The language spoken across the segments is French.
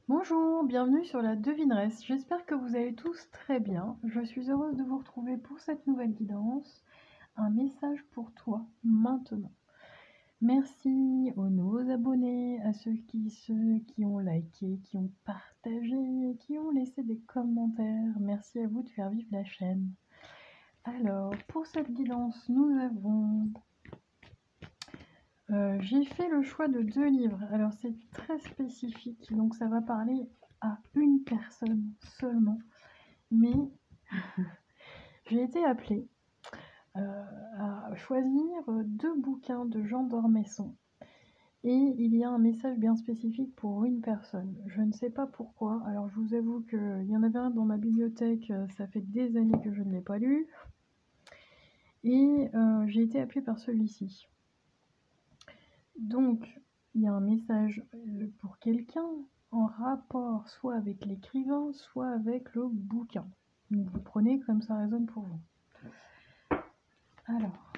Bonjour, bienvenue sur la devineresse. J'espère que vous allez tous très bien. Je suis heureuse de vous retrouver pour cette nouvelle guidance. Un message pour toi maintenant. Merci aux nouveaux abonnés, à ceux qui ont liké, qui ont partagé, qui ont laissé des commentaires. Merci à vous de faire vivre la chaîne. Alors, pour cette guidance, nous avons... j'ai fait le choix de 2 livres. Alors, c'est très spécifique, donc ça va parler à une personne seulement. Mais j'ai été appelée à choisir 2 bouquins de Jean d'Ormesson. Et il y a un message bien spécifique pour une personne. Je ne sais pas pourquoi. Alors, je vous avoue qu'il y en avait un dans ma bibliothèque, ça fait des années que je ne l'ai pas lu. Et j'ai été appelée par celui-ci. Donc, il y a un message pour quelqu'un en rapport soit avec l'écrivain, soit avec le bouquin. Donc, vous prenez comme ça résonne pour vous. Alors,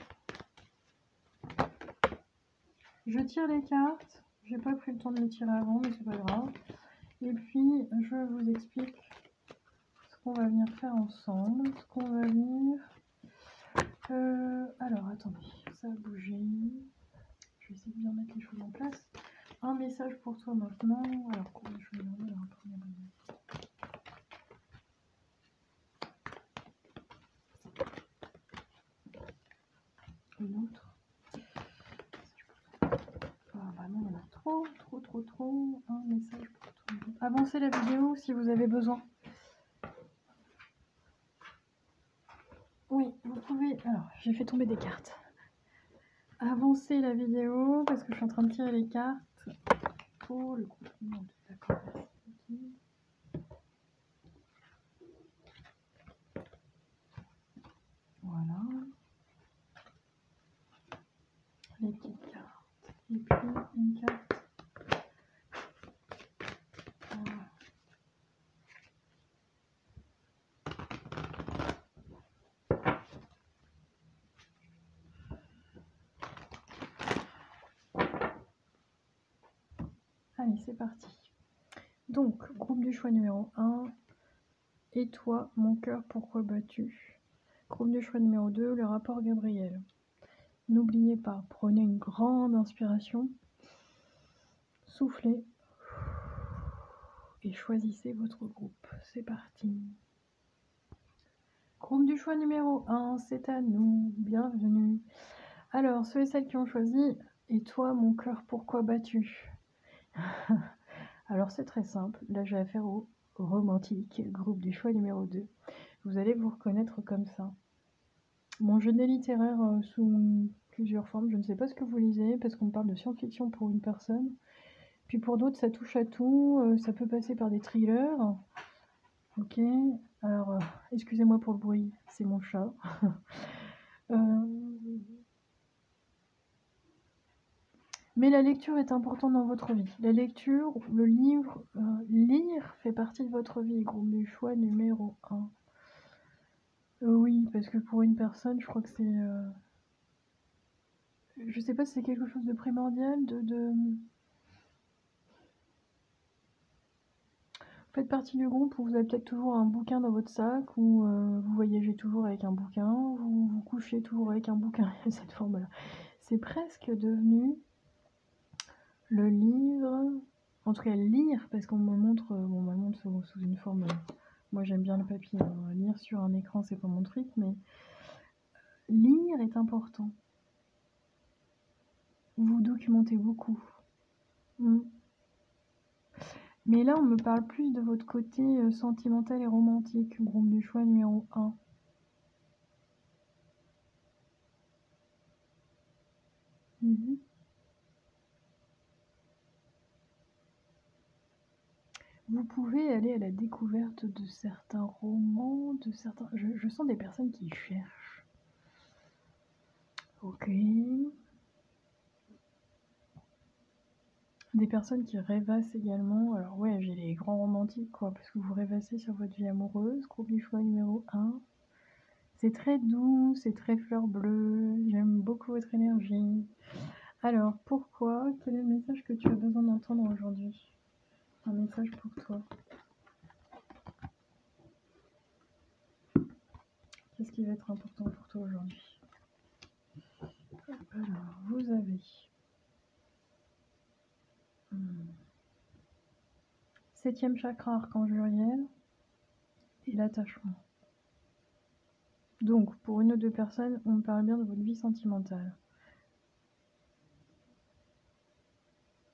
je tire les cartes. J'ai pas pris le temps de les tirer avant, mais c'est pas grave. Et puis, je vous explique ce qu'on va venir faire ensemble. Ce qu'on va venir... alors, attendez, ça a bougé. Je vais essayer de bien mettre les choses en place. Un message pour toi maintenant. Alors, je vais regarder un premier bonnet. Une autre. Ah bah non, il y en a trop. Un message pour toi. Avancez la vidéo si vous avez besoin. Oui, vous pouvez... Alors, j'ai fait tomber des cartes. Avancez la vidéo parce que je suis en train de tirer les cartes pour le groupe. D'accord, merci. Voilà. Les petites cartes. Et puis une carte. Voilà. Allez, c'est parti. Donc, groupe du choix numéro 1. Et toi, mon cœur, pourquoi bats-tu? Groupe du choix numéro 2, le rapport Gabriel. N'oubliez pas, prenez une grande inspiration. Soufflez. Et choisissez votre groupe. C'est parti. Groupe du choix numéro 1, c'est à nous. Bienvenue. Alors, ceux et celles qui ont choisi, et toi, mon cœur, pourquoi bats-tu? Alors, c'est très simple. Là, j'ai affaire au romantique, groupe du choix numéro 2. Vous allez vous reconnaître comme ça. Mon jeu de littéraire sous plusieurs formes. Je ne sais pas ce que vous lisez, parce qu'on parle de science-fiction pour une personne. Puis pour d'autres, ça touche à tout. Ça peut passer par des thrillers. Ok. Alors, excusez-moi pour le bruit, c'est mon chat. Mais la lecture est importante dans votre vie. La lecture, le livre, lire fait partie de votre vie. Groupe du choix numéro 1. Oui, parce que pour une personne, je crois que c'est... je sais pas si c'est quelque chose de primordial, Faites partie du groupe où vous avez peut-être toujours un bouquin dans votre sac, ou vous voyagez toujours avec un bouquin, vous vous couchez toujours avec un bouquin, cette forme-là. C'est presque devenu le livre, en tout cas lire, parce qu'on me montre, sous une forme... moi j'aime bien le papier, hein. Lire sur un écran c'est pas mon truc, mais lire est important. Vous documentez beaucoup. Mais là, on me parle plus de votre côté sentimental et romantique, groupe du choix numéro 1. Vous pouvez aller à la découverte de certains romans, de certains... Je sens des personnes qui cherchent. Ok. Des personnes qui rêvassent également. Alors ouais, j'ai les grands romantiques, quoi, parce que vous rêvassez sur votre vie amoureuse. Groupe du choix numéro 1. C'est très doux, c'est très fleur bleue. J'aime beaucoup votre énergie. Alors, pourquoi? Quel est le message que tu as besoin d'entendre aujourd'hui? Un message pour toi. Qu'est-ce qui va être important pour toi aujourd'hui? Alors, vous avez 7e chakra archange Uriel et l'attachement. Donc, pour une ou deux personnes, on me parle bien de votre vie sentimentale.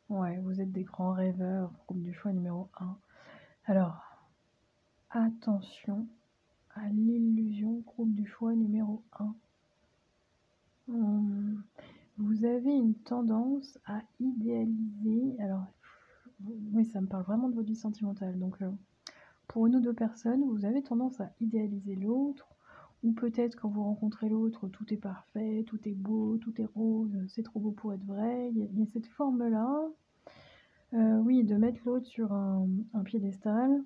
Ouais, vous êtes des grands rêveurs, groupe du choix numéro 1. Alors, attention à l'illusion, groupe du choix numéro 1. Vous avez une tendance à idéaliser. Alors, oui, ça me parle vraiment de votre vie sentimentale. Donc, pour une ou deux personnes, vous avez tendance à idéaliser l'autre. Ou peut-être quand vous rencontrez l'autre, tout est parfait, tout est beau, tout est rose, c'est trop beau pour être vrai. Il y a cette forme-là. Oui, de mettre l'autre sur un piédestal.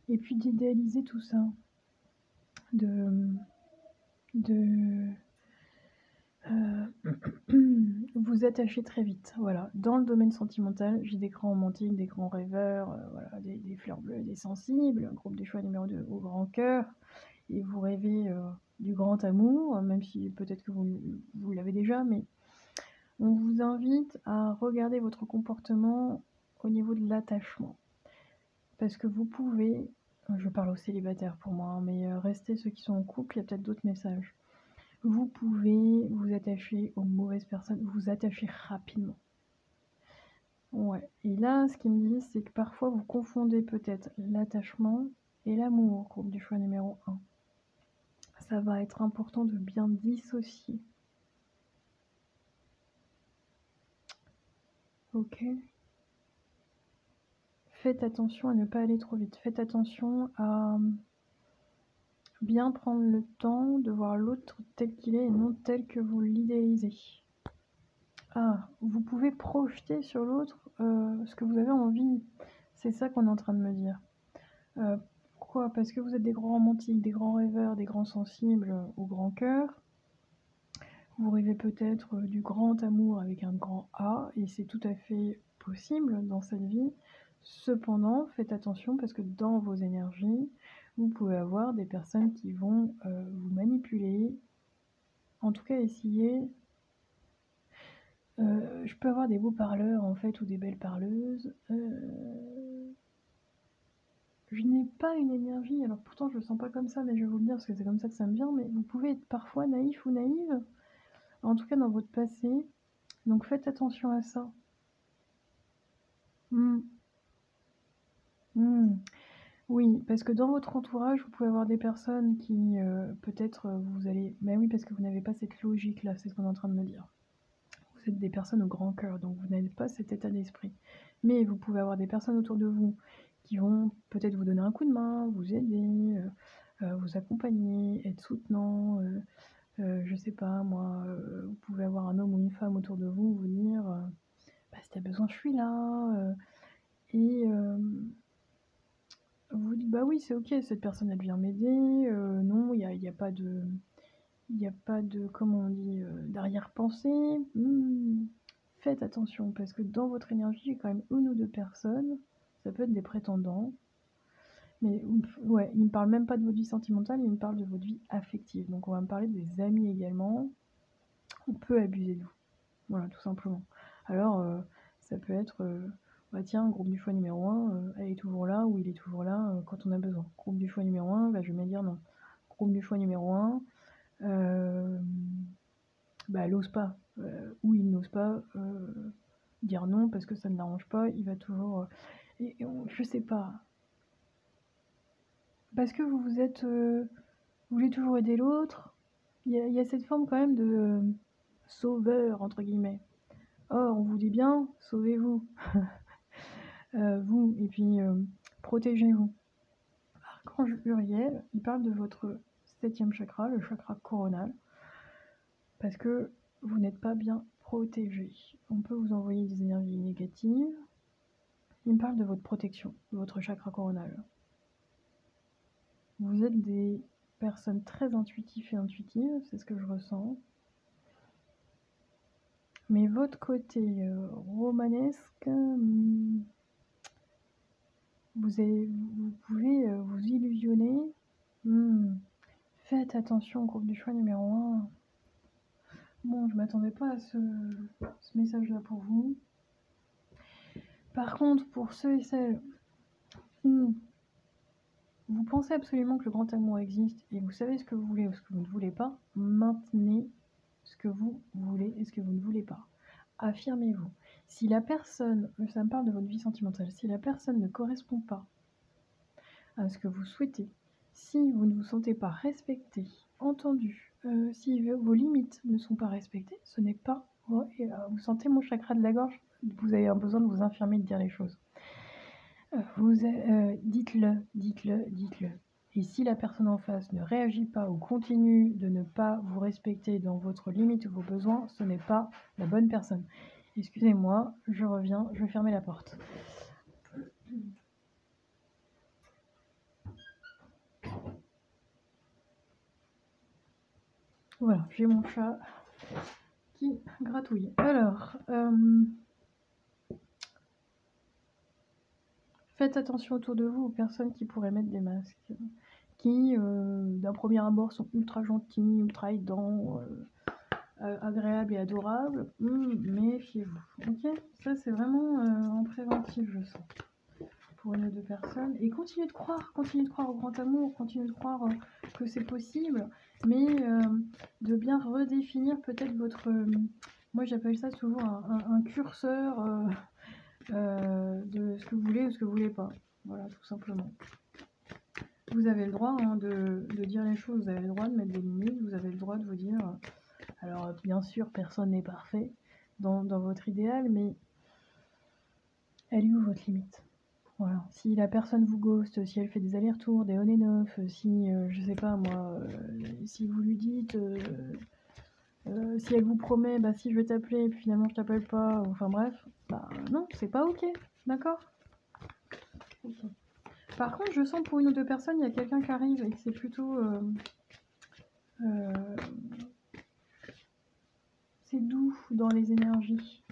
Et puis d'idéaliser tout ça. Vous attachez très vite. Voilà. Dans le domaine sentimental, j'ai des grands romantiques, des grands rêveurs, voilà, des fleurs bleues, des sensibles, groupe des choix numéro 2 au grand cœur. Et vous rêvez du grand amour, même si peut-être que vous l'avez déjà, mais on vous invite à regarder votre comportement au niveau de l'attachement. Parce que vous pouvez, je parle aux célibataires pour moi, mais restez ceux qui sont en couple, il y a peut-être d'autres messages. Vous pouvez vous attacher aux mauvaises personnes, vous attacher rapidement. Ouais. Et là, ce qu'ils me disent, c'est que parfois vous confondez peut-être l'attachement et l'amour, groupe du choix numéro 1. Ça va être important de bien dissocier. Ok. Faites attention à ne pas aller trop vite. Faites attention à bien prendre le temps de voir l'autre tel qu'il est et non tel que vous l'idéalisez. Ah, vous pouvez projeter sur l'autre ce que vous avez envie. C'est ça qu'on est en train de me dire. Pourquoi? Parce que vous êtes des grands romantiques, des grands rêveurs, des grands sensibles au grand cœur. Vous rêvez peut-être du grand amour avec un grand A, et c'est tout à fait possible dans cette vie. Cependant, faites attention parce que dans vos énergies, vous pouvez avoir des personnes qui vont vous manipuler, en tout cas essayer. Je peux avoir des beaux parleurs en fait ou des belles parleuses. Je n'ai pas une énergie, alors pourtant je le sens pas comme ça, mais je vais vous le dire parce que c'est comme ça que ça me vient, mais vous pouvez être parfois naïf ou naïve, en tout cas dans votre passé, donc faites attention à ça. Oui, parce que dans votre entourage, vous pouvez avoir des personnes qui, peut-être, vous allez bah oui, parce que vous n'avez pas cette logique-là, c'est ce qu'on est en train de me dire. Vous êtes des personnes au grand cœur, donc vous n'avez pas cet état d'esprit. Mais vous pouvez avoir des personnes autour de vous qui vont peut-être vous donner un coup de main, vous aider, vous accompagner, être soutenant, je sais pas moi, vous pouvez avoir un homme ou une femme autour de vous, vous dire, «Bah, si tu as besoin, je suis là», et vous dites: «Bah oui, c'est OK, cette personne elle vient m'aider, non, il y a pas de comment on dit, d'arrière-pensée». Faites attention parce que dans votre énergie, il y a quand même 1 ou 2 personnes, ça peut être des prétendants, mais ouais, ils me parlent même pas de votre vie sentimentale, ils me parlent de votre vie affective. Donc on va me parler des amis également. On peut abuser de vous. Voilà, tout simplement. Alors, ça peut être, bah tiens, groupe du choix numéro 1, elle est toujours là ou il est toujours là, quand on a besoin. Groupe du choix numéro 1, bah je vais bien dire non. Groupe du choix numéro 1, bah elle ose pas, ou il n'ose pas dire non parce que ça ne l'arrange pas, il va toujours, je sais pas. Parce que vous êtes, vous voulez toujours aider l'autre, il y a cette forme quand même de «sauveur» entre guillemets. Or, on vous dit bien, sauvez-vous. Vous, et puis protégez-vous. Archange Uriel, il parle de votre 7e chakra, le chakra coronal, parce que vous n'êtes pas bien protégé. On peut vous envoyer des énergies négatives. Il me parle de votre protection, de votre chakra coronal. Vous êtes des personnes très intuitives et intuitives, c'est ce que je ressens. Mais votre côté romanesque, vous pouvez vous illusionner. Faites attention au groupe du choix numéro 1. Bon, je m'attendais pas à ce message-là pour vous. Par contre, pour ceux et celles où vous pensez absolument que le grand amour existe et vous savez ce que vous voulez ou ce que vous ne voulez pas, maintenez ce que vous voulez et ce que vous ne voulez pas. Affirmez-vous. Si la personne, ça me parle de votre vie sentimentale, si la personne ne correspond pas à ce que vous souhaitez, si vous ne vous sentez pas respecté, entendu, si vos limites ne sont pas respectées, ce n'est pas... vous sentez mon chakra de la gorge? Vous avez besoin de vous infirmer, de dire les choses. Dites-le. Et si la personne en face ne réagit pas ou continue de ne pas vous respecter dans votre limite ou vos besoins, ce n'est pas la bonne personne. Excusez-moi, je reviens, je vais fermer la porte. Voilà, j'ai mon chat qui gratouille. Alors, faites attention autour de vous aux personnes qui pourraient mettre des masques, qui d'un premier abord sont ultra gentils, ultra aidants, agréables et adorables. Méfiez-vous. Ok, ça c'est vraiment en préventif, je sens, pour une ou deux personnes. Et continuez de croire au grand amour, continuez de croire que c'est possible, mais de bien redéfinir peut-être votre... moi j'appelle ça souvent un curseur de ce que vous voulez ou ce que vous voulez pas. Voilà, tout simplement. Vous avez le droit de dire les choses, vous avez le droit de mettre des limites, vous avez le droit de vous dire... alors bien sûr, personne n'est parfait dans votre idéal, mais elle est où votre limite? Voilà. Si la personne vous ghost, si elle fait des allers-retours, des on and off, si, je sais pas moi, si vous lui dites... si elle vous promet, bah si je vais t'appeler, et puis finalement je t'appelle pas, enfin bref, bah non, c'est pas ok, d'accord? Okay. Par contre, je sens pour une ou deux personnes, il y a quelqu'un qui arrive et que c'est plutôt... c'est doux dans les énergies.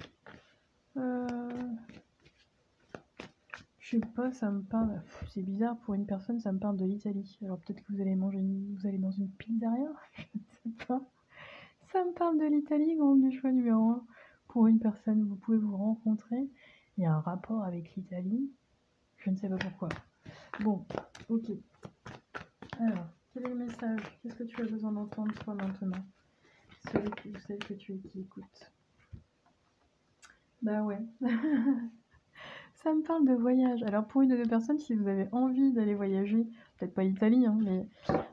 Je sais pas, ça me parle... c'est bizarre, pour une personne, ça me parle de l'Italie. Alors peut-être que vous allez vous allez dans une pizzeria, je ne sais pas. Ça me parle de l'Italie, groupe du choix numéro 1. Pour une personne, vous pouvez vous rencontrer. Il y a un rapport avec l'Italie. Je ne sais pas pourquoi. Bon, ok. Alors, quel est le message? Qu'est-ce que tu as besoin d'entendre toi maintenant? Celui ou celle que tu es qui écoute. Bah ouais. Ça me parle de voyage. Alors pour une ou deux personnes, si vous avez envie d'aller voyager, peut-être pas l'Italie, hein, mais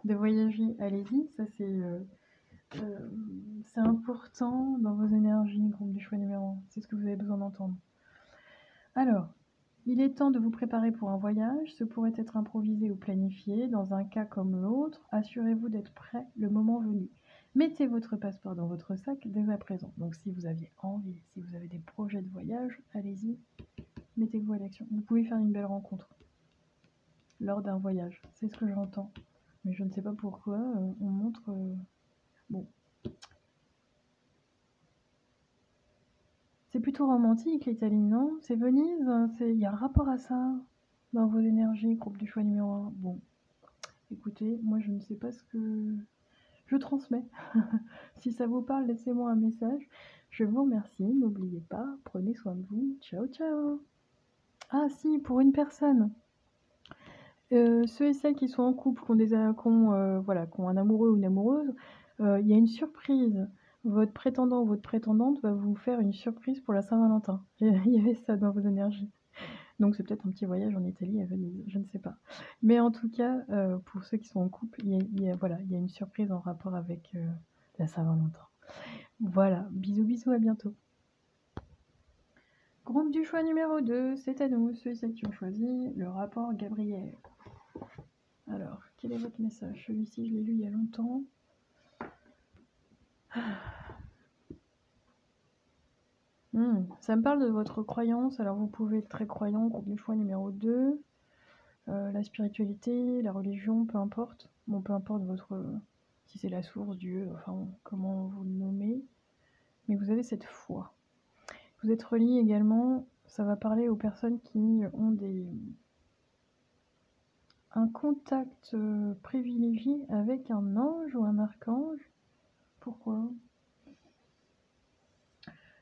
de voyager, allez-y. Ça c'est important dans vos énergies, groupe du choix numéro 1. C'est ce que vous avez besoin d'entendre. Alors, il est temps de vous préparer pour un voyage. Ce pourrait être improvisé ou planifié. Dans un cas comme l'autre, assurez-vous d'être prêt le moment venu. Mettez votre passeport dans votre sac dès à présent. Donc si vous aviez envie, si vous avez des projets de voyage, allez-y, mettez-vous à l'action. Vous pouvez faire une belle rencontre lors d'un voyage. C'est ce que j'entends. Mais je ne sais pas pourquoi on montre... bon. C'est plutôt romantique l'Italie, non? C'est Venise? Il y a un rapport à ça dans vos énergies, groupe du choix numéro 1. Bon, écoutez, moi je ne sais pas ce que je transmets. Si ça vous parle, laissez-moi un message. Je vous remercie, n'oubliez pas, prenez soin de vous. Ciao, ciao. Ah si, pour une personne. Ceux et celles qui sont en couple, qui ont un amoureux ou une amoureuse, il y a une surprise. Votre prétendant ou votre prétendante va vous faire une surprise pour la Saint-Valentin. Il y avait ça dans vos énergies. Donc c'est peut-être un petit voyage en Italie à Venise, je ne sais pas. Mais en tout cas, pour ceux qui sont en couple, il y a une surprise en rapport avec la Saint-Valentin. Voilà, bisous bisous, à bientôt. Groupe du choix numéro 2, c'est à nous, ceux et celles qui ont choisi le rapport Gabriel. Alors, quel est votre message? Celui-ci, je l'ai lu il y a longtemps. Ça me parle de votre croyance. Alors, vous pouvez être très croyant, groupe du choix numéro 2. La spiritualité, la religion, peu importe. Bon, peu importe si c'est la source, Dieu, enfin, comment vous le nommez. mais vous avez cette foi. Vous êtes relié également, ça va parler aux personnes qui ont un contact privilégié avec un ange ou un archange. Pourquoi?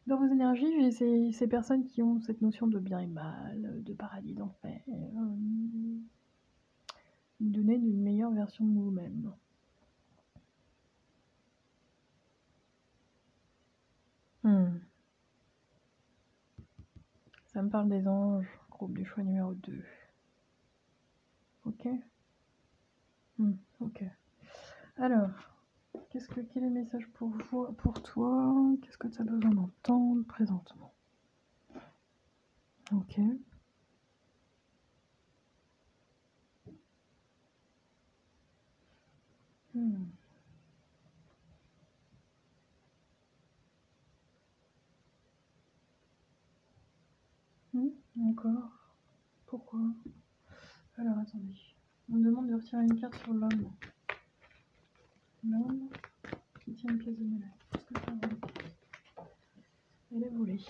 Dans vos énergies, j'ai ces personnes qui ont cette notion de bien et mal, de paradis, d'enfer, donner une meilleure version de vous-même. Ça me parle des anges, groupe du choix numéro 2. Ok. Ok. Alors, quel est le message pour toi? Qu'est-ce que tu as besoin d'entendre présentement? Ok. Encore. Pourquoi? Alors, attendez. On me demande de retirer une carte sur l'homme. L'homme qui tient une pièce de monnaie. Qu'est-ce que ça veut dire? Elle est volée.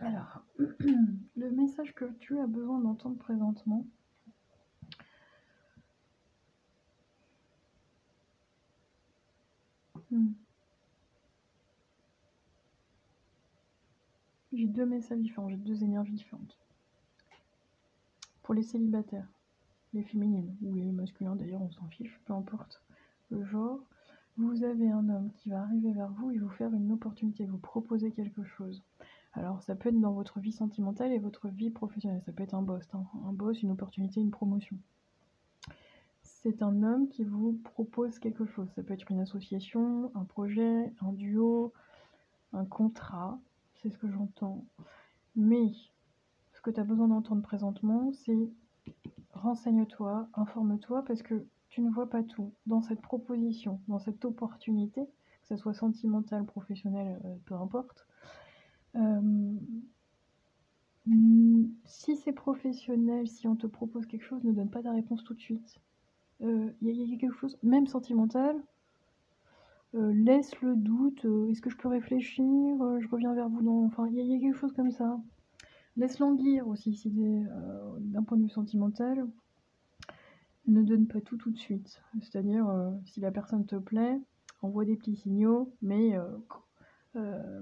Alors, le message que tu as besoin d'entendre présentement. J'ai deux messages différents, j'ai deux énergies différentes. Pour les célibataires, les féminines, ou les masculins d'ailleurs, on s'en fiche, peu importe le genre, vous avez un homme qui va arriver vers vous et vous faire une opportunité, vous proposer quelque chose. Alors ça peut être dans votre vie sentimentale et votre vie professionnelle, ça peut être un boss, une opportunité, une promotion. C'est un homme qui vous propose quelque chose, ça peut être une association, un projet, un duo, un contrat, c'est ce que j'entends. Mais ce que tu as besoin d'entendre présentement, c'est renseigne-toi, informe-toi, parce que tu ne vois pas tout. Dans cette proposition, dans cette opportunité, que ce soit sentimentale, professionnelle, peu importe, si c'est professionnel, si on te propose quelque chose, ne donne pas ta réponse tout de suite. Il y a quelque chose, même sentimental, laisse le doute, est-ce que je peux réfléchir, je reviens vers vous dans... Enfin, il y a quelque chose comme ça. Laisse languir aussi, si d'un point de vue sentimental, ne donne pas tout de suite. C'est-à-dire, si la personne te plaît, envoie des petits signaux, mais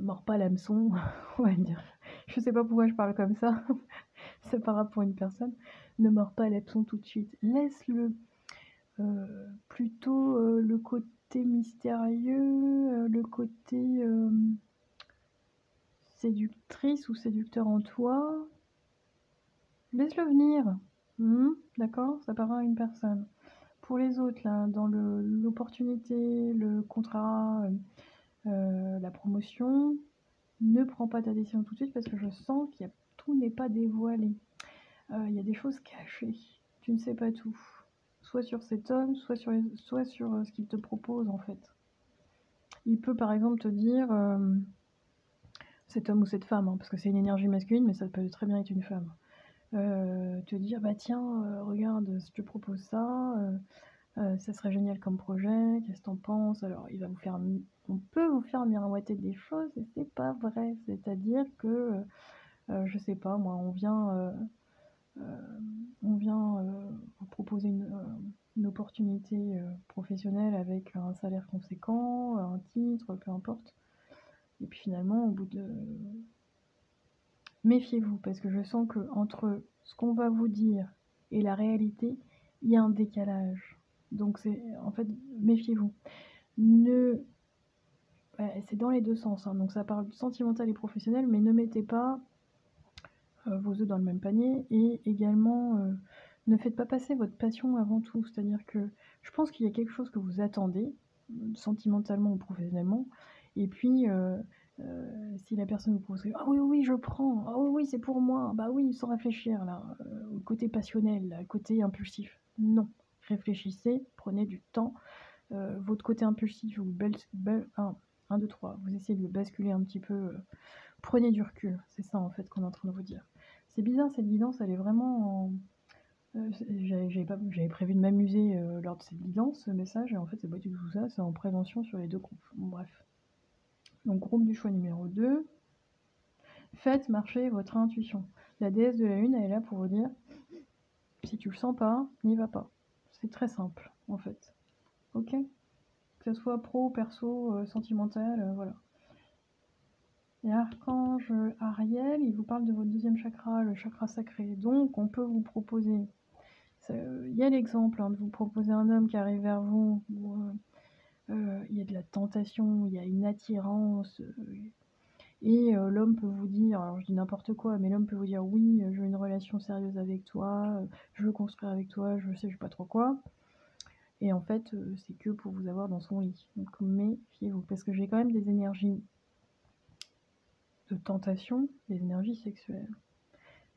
mords pas l'hameçon, on va dire. Je sais pas pourquoi je parle comme ça, c'est pas grave pour une personne. Ne mords pas l'hameçon tout de suite. Laisse-le plutôt le côté mystérieux, le côté séductrice ou séducteur en toi. Laisse-le venir. D'accord? Ça part à une personne. Pour les autres, là, dans l'opportunité, le contrat, la promotion, ne prends pas ta décision tout de suite parce que je sens que tout n'est pas dévoilé. Il y a des choses cachées. Tu ne sais pas tout. Soit sur cet homme, soit sur ce qu'il te propose en fait. Il peut par exemple te dire, cet homme ou cette femme, parce que c'est une énergie masculine, mais ça peut très bien être une femme. Te dire, bah tiens, regarde, je te propose ça, ça serait génial comme projet, qu'est-ce que t'en penses? Alors, on peut vous faire miroiter des choses et c'est pas vrai. C'est-à-dire que, je sais pas, moi, on vient vous proposer une opportunité professionnelle avec un salaire conséquent, un titre, peu importe. Et puis finalement, au bout de... Méfiez-vous, parce que je sens que entre ce qu'on va vous dire et la réalité, il y a un décalage. Donc en fait, méfiez-vous. C'est dans les deux sens, donc ça parle sentimental et professionnel, mais ne mettez pas vos œufs dans le même panier, et également ne faites pas passer votre passion avant tout. C'est-à-dire que je pense qu'il y a quelque chose que vous attendez, sentimentalement ou professionnellement, et puis si la personne vous propose « Ah oui, oui, je prends, ah oui, oui, c'est pour moi, bah oui, sans réfléchir, là, au côté passionnel, là, côté impulsif. » Non, réfléchissez, prenez du temps. Votre côté impulsif, vous 1, 2, 3, vous essayez de le basculer un petit peu, prenez du recul, c'est ça en fait qu'on est en train de vous dire. C'est bizarre, cette guidance, elle est vraiment J'avais prévu de m'amuser lors de cette guidance, ce message, et en fait, c'est pas du tout ça, c'est en prévention sur les deux groupes. Bon, bref. Donc, groupe du choix numéro 2. Faites marcher votre intuition. La déesse de la lune, elle est là pour vous dire, si tu le sens pas, n'y va pas. C'est très simple, en fait. Ok? Que ce soit pro, perso, sentimental, voilà. Et Archange Ariel, il vous parle de votre deuxième chakra, le chakra sacré. Donc, on peut vous proposer, il y a l'exemple de vous proposer un homme qui arrive vers vous, où il y a de la tentation, il y a une attirance, et l'homme peut vous dire, alors je dis n'importe quoi, mais l'homme peut vous dire oui, je veux une relation sérieuse avec toi, je veux construire avec toi, je sais pas trop quoi. Et en fait, c'est que pour vous avoir dans son lit. Donc méfiez-vous, parce que j'ai quand même des énergies de tentation, des énergies sexuelles.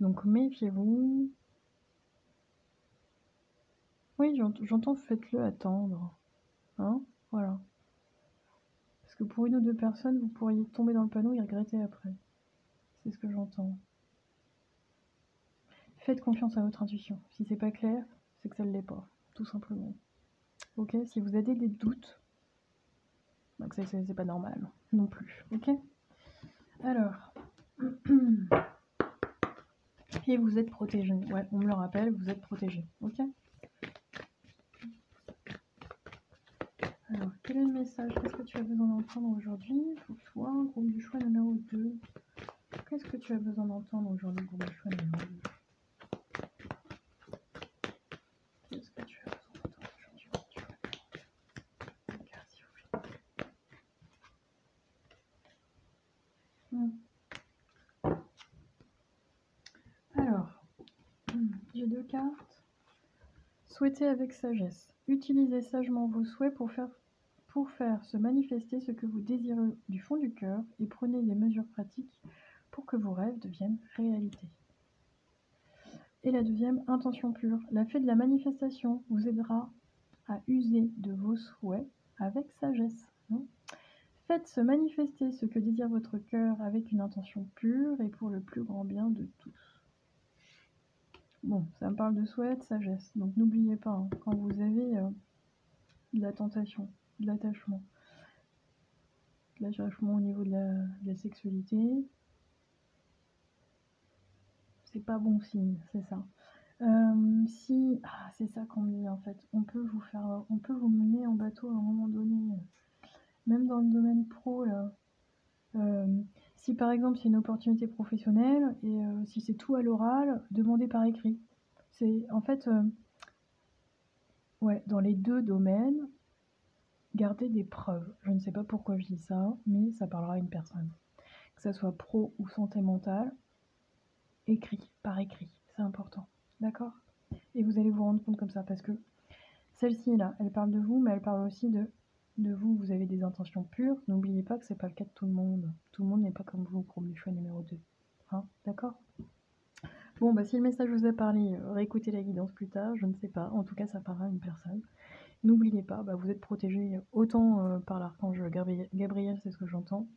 Donc méfiez-vous. Oui, j'entends, faites-le attendre. Hein? Voilà. Parce que pour une ou deux personnes, vous pourriez tomber dans le panneau et regretter après. C'est ce que j'entends. Faites confiance à votre intuition. Si c'est pas clair, c'est que ça ne l'est pas. Tout simplement. Ok? Si vous avez des doutes, donc c'est pas normal non plus. Ok? Alors. Et vous êtes protégé. Ouais, on me le rappelle, vous êtes protégé. Ok? Alors, quel est le message? Qu'est-ce que tu as besoin d'entendre aujourd'hui pour toi, groupe du choix numéro 2? Qu'est-ce que tu as besoin d'entendre aujourd'hui, groupe du choix numéro 2? Qu'est-ce que tu as besoin d'entendre aujourd'hui, groupe du choix numéro 2? Regarde, s'il vous plaît. Alors, j'ai deux cartes. Souhaitez avec sagesse. Utilisez sagement vos souhaits pour faire se manifester ce que vous désirez du fond du cœur et prenez des mesures pratiques pour que vos rêves deviennent réalité. Et la deuxième, intention pure. La fée de la manifestation vous aidera à user de vos souhaits avec sagesse. Faites se manifester ce que désire votre cœur avec une intention pure et pour le plus grand bien de tous. Bon, ça me parle de souhait, de sagesse. Donc n'oubliez pas, hein, quand vous avez de la tentation, de l'attachement au niveau de la sexualité, c'est pas bon signe, c'est ça. C'est ça qu'on me dit en fait, on peut vous mener en bateau à un moment donné, même dans le domaine pro là. Si par exemple c'est une opportunité professionnelle et si c'est tout à l'oral, demandez par écrit. C'est en fait, ouais, dans les deux domaines, gardez des preuves. Je ne sais pas pourquoi je dis ça, mais ça parlera à une personne. Que ça soit pro ou santé mentale, écrit, par écrit, c'est important. D'accord? Et vous allez vous rendre compte comme ça, parce que celle-ci là, elle parle de vous, mais elle parle aussi de vous. Vous avez des intentions pures. N'oubliez pas que c'est pas le cas de tout le monde. Tout le monde n'est pas comme vous pour le choix numéro 2. Hein? D'accord? Bon, bah si le message vous a parlé, réécoutez la guidance plus tard, je ne sais pas. En tout cas, ça parlera à une personne. N'oubliez pas, bah, vous êtes protégé autant par l'archange Gabriel, c'est ce que j'entends.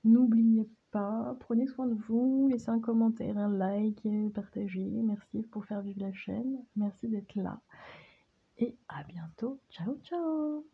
N'oubliez pas, prenez soin de vous, laissez un commentaire, un like, partagez. Merci pour faire vivre la chaîne. Merci d'être là. Et à bientôt. Ciao, ciao!